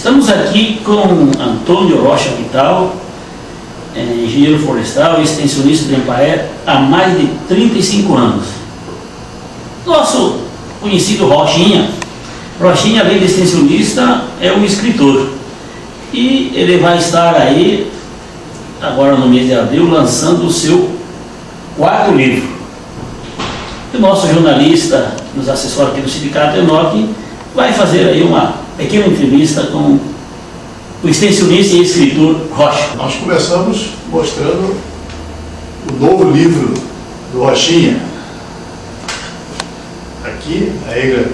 Estamos aqui com Antônio Rocha Vital, engenheiro florestal e extensionista de Ampaé há mais de 35 anos. Nosso conhecido Rochinha, além de extensionista, é um escritor. E ele vai estar aí, agora no mês de abril, lançando o seu quarto livro. E o nosso jornalista, nos assessora aqui do Sindicato ENOC, vai fazer aí uma pequena entrevista com o extensionista e escritor Rocha. Nós começamos mostrando o novo livro do Rochinha. Aqui, a Egra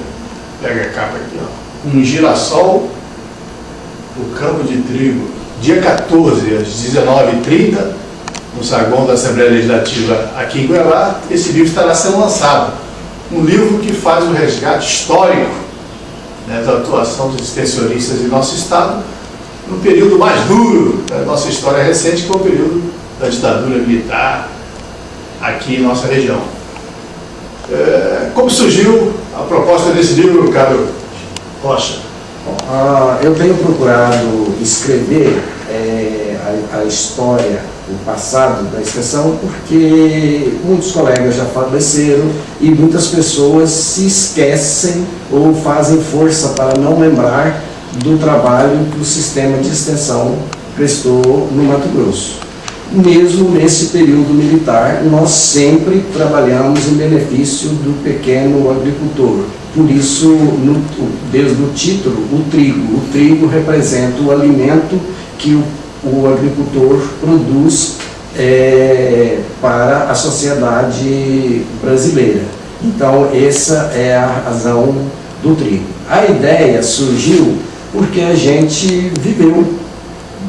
pega a capa aqui, ó. Um girassol no campo de trigo, dia 14, às 19h30, no saguão da Assembleia Legislativa aqui em Goiás. Esse livro estará sendo lançado. Um livro que faz um resgate histórico, né, da atuação dos extensionistas em nosso Estado, no período mais duro da nossa história recente, que é o período da ditadura militar aqui em nossa região. Como surgiu a proposta desse livro, caro Rocha? Eu tenho procurado escrever a história, o passado da extensão, porque muitos colegas já faleceram e muitas pessoas se esquecem ou fazem força para não lembrar do trabalho que o sistema de extensão prestou no Mato Grosso. Mesmo nesse período militar, nós sempre trabalhamos em benefício do pequeno agricultor. Por isso, desde o título, o trigo. O trigo representa o alimento que o agricultor produz para a sociedade brasileira. Então, essa é a razão do trigo. A ideia surgiu porque a gente viveu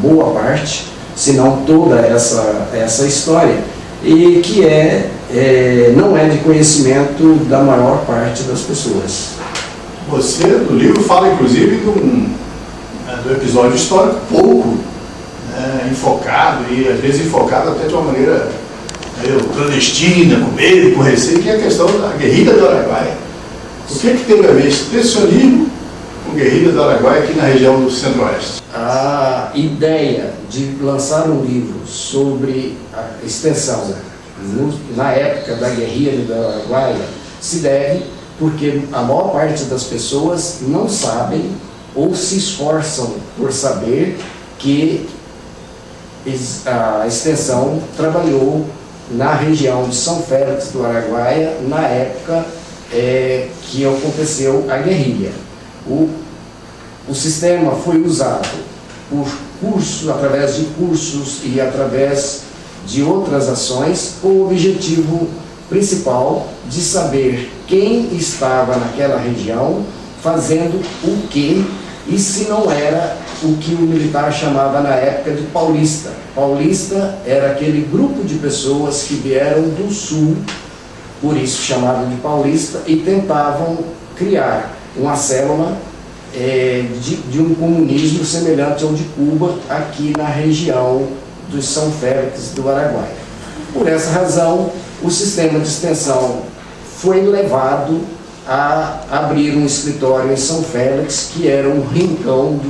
boa parte, se não toda essa história, e que não é de conhecimento da maior parte das pessoas. Você, no livro, fala inclusive do episódio histórico pouco enfocado, e às vezes enfocado até de uma maneira meio clandestina, com medo, com receio, que é a questão da guerrilha do Araguaia. O que teve a ver extensionismo com guerrilha do Araguaia aqui na região do Centro-Oeste? A ideia de lançar um livro sobre a extensão na época da guerrilha do Araguaia se deve porque a maior parte das pessoas não sabem ou se esforçam por saber que a extensão trabalhou na região de São Félix do Araguaia na época que aconteceu a guerrilha. O sistema foi usado através de cursos e através de outras ações, com o objetivo principal de saber quem estava naquela região fazendo o quê, e se não era o que o militar chamava na época de paulista. Paulista era aquele grupo de pessoas que vieram do sul, por isso chamavam de paulista, e tentavam criar uma célula de um comunismo semelhante ao de Cuba aqui na região dos São Félix do Araguaia. Por essa razão, o sistema de extensão foi levado a abrir um escritório em São Félix, que era um rincão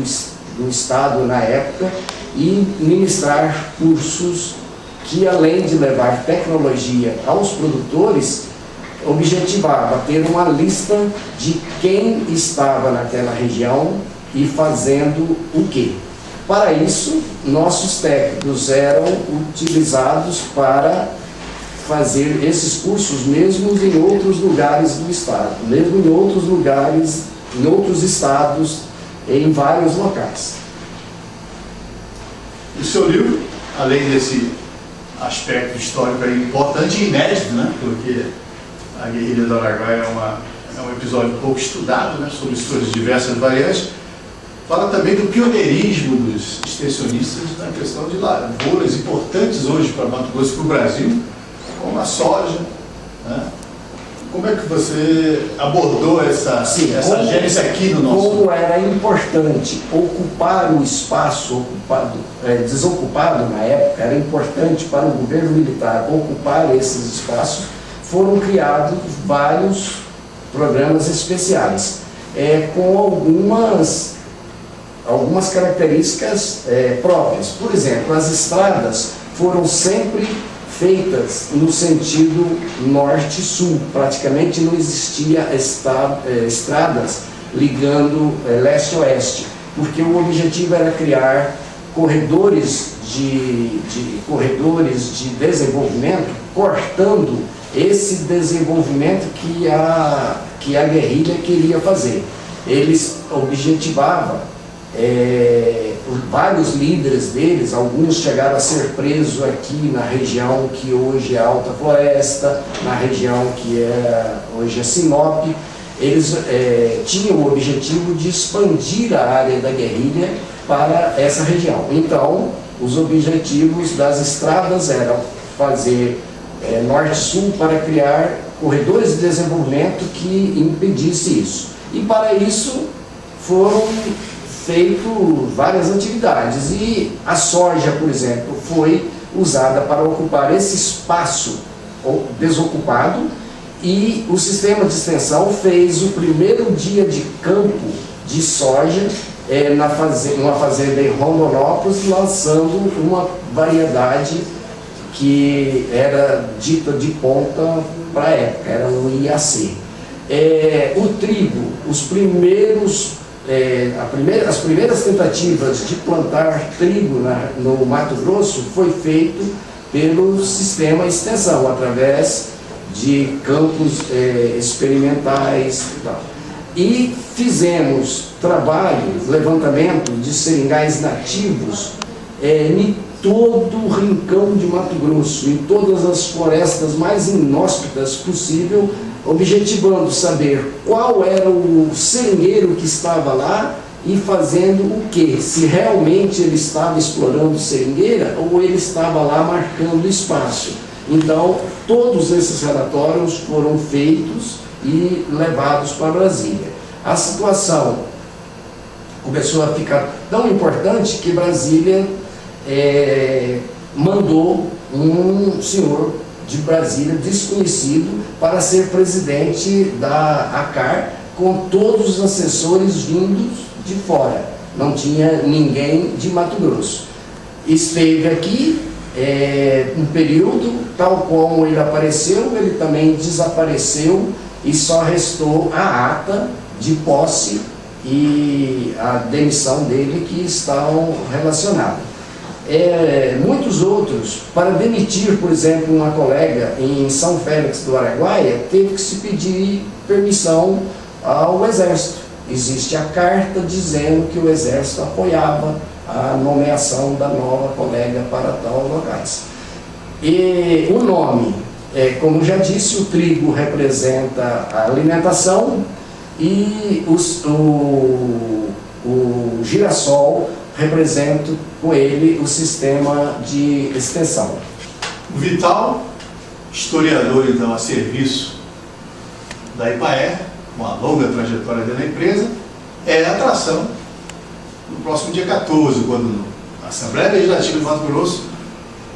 do Estado na época, e ministrar cursos que, além de levar tecnologia aos produtores, objetivava ter uma lista de quem estava naquela região e fazendo o quê. Para isso, nossos técnicos eram utilizados para fazer esses cursos mesmo em outros lugares do estado, mesmo em outros lugares, em outros estados, em vários locais. O seu livro, além desse aspecto histórico importante e inédito, né? Porque a guerrilha do Araguaia é um episódio pouco estudado, né? Sobre suas diversas variantes, fala também do pioneirismo dos extensionistas na questão de lavouras importantes hoje para Mato Grosso e para o Brasil, como a soja, né? Como é que você abordou essa gênese aqui no nosso... Como era importante ocupar o espaço desocupado na época, era importante para o governo militar ocupar esses espaços, foram criados vários programas especiais, com algumas algumas características próprias. Por exemplo, as estradas foram sempre feitas no sentido norte-sul. Praticamente não existia estradas ligando leste-oeste, porque o objetivo era criar corredores de desenvolvimento, cortando esse desenvolvimento que a guerrilha queria fazer. Eles objetivavam, vários líderes deles, alguns chegaram a ser presos aqui na região que hoje é Alta Floresta, na região que hoje é Sinop. Eles tinham o objetivo de expandir a área da guerrilha para essa região. Então, os objetivos das estradas eram fazer norte-sul para criar corredores de desenvolvimento que impedisse isso. E para isso foram feitas várias atividades. E a soja, por exemplo, foi usada para ocupar esse espaço desocupado, e o sistema de extensão fez o primeiro dia de campo de soja numa fazenda em Rondonópolis, lançando uma variedade que era dita de ponta para a época, era o IAC. O trigo, as primeiras tentativas de plantar trigo no Mato Grosso foi feito pelo sistema extensão, através de campos experimentais e tal. E fizemos levantamento de seringais nativos em todo o rincão de Mato Grosso, em todas as florestas mais inóspitas possível, objetivando saber qual era o seringueiro que estava lá e fazendo o quê? Se realmente ele estava explorando seringueira ou ele estava lá marcando espaço. Então, todos esses relatórios foram feitos e levados para Brasília. A situação começou a ficar tão importante que Brasília mandou um senhor de Brasília, desconhecido, para ser presidente da ACAR, com todos os assessores vindos de fora. Não tinha ninguém de Mato Grosso. Esteve aqui um período, tal como ele apareceu, ele também desapareceu, e só restou a ata de posse e a demissão dele, que estão relacionadas. Muitos outros, para demitir, por exemplo, uma colega em São Félix do Araguaia, teve que se pedir permissão ao Exército. Existe a carta dizendo que o Exército apoiava a nomeação da nova colega para tal locais. E o nome, como já disse, o trigo representa a alimentação e o girassol representa com ele o sistema de extensão. O Vital, historiador então a serviço da IPAER, uma longa trajetória dentro da empresa, é a atração no próximo dia 14, quando a Assembleia Legislativa de Mato Grosso,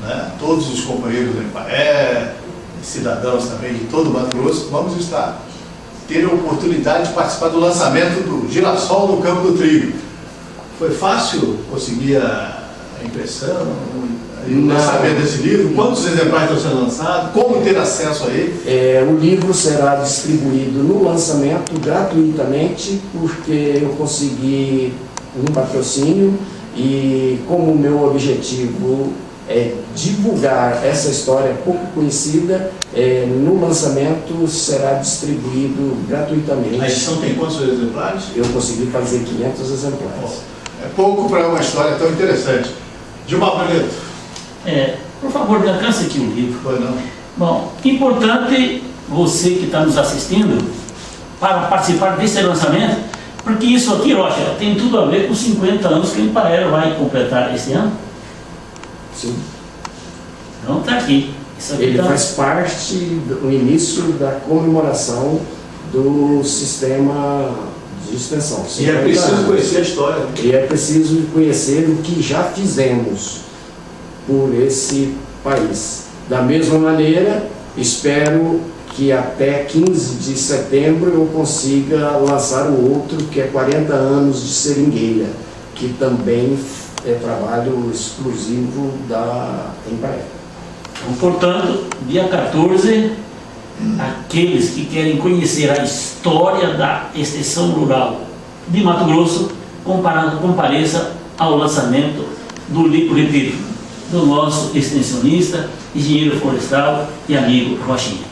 né, todos os companheiros da IPAER, cidadãos também de todo o Mato Grosso, vamos ter a oportunidade de participar do lançamento do girassol no campo do trigo. Foi fácil conseguir a impressão, o lançamento desse livro? Quantos exemplares estão sendo lançados? Como ter acesso a ele? O livro será distribuído no lançamento gratuitamente, porque eu consegui um patrocínio e, como o meu objetivo é divulgar essa história pouco conhecida, no lançamento será distribuído gratuitamente. A edição tem quantos exemplares? Eu consegui fazer 500 exemplares. É pouco para uma história tão interessante. Gilmar Barreto. Por favor, me alcance aqui o livro. Foi não. Bom, importante você que está nos assistindo para participar desse lançamento, porque isso aqui, Rocha, tem tudo a ver com os 50 anos que o IPAER vai completar esse ano. Sim. Então está aqui. Isso aqui Ele tá... faz parte do início da comemoração do sistema de extensão. E é preciso conhecer a história. E é preciso conhecer o que já fizemos por esse país. Da mesma maneira, espero que até 15 de setembro eu consiga lançar o outro, que é 40 anos de seringueira, que também é trabalho exclusivo da Empaer. Então, portanto, dia 14, aqueles que querem conhecer a história da extensão rural de Mato Grosso, compareça ao lançamento do livro, repito, do nosso extensionista, engenheiro florestal e amigo Rochinha.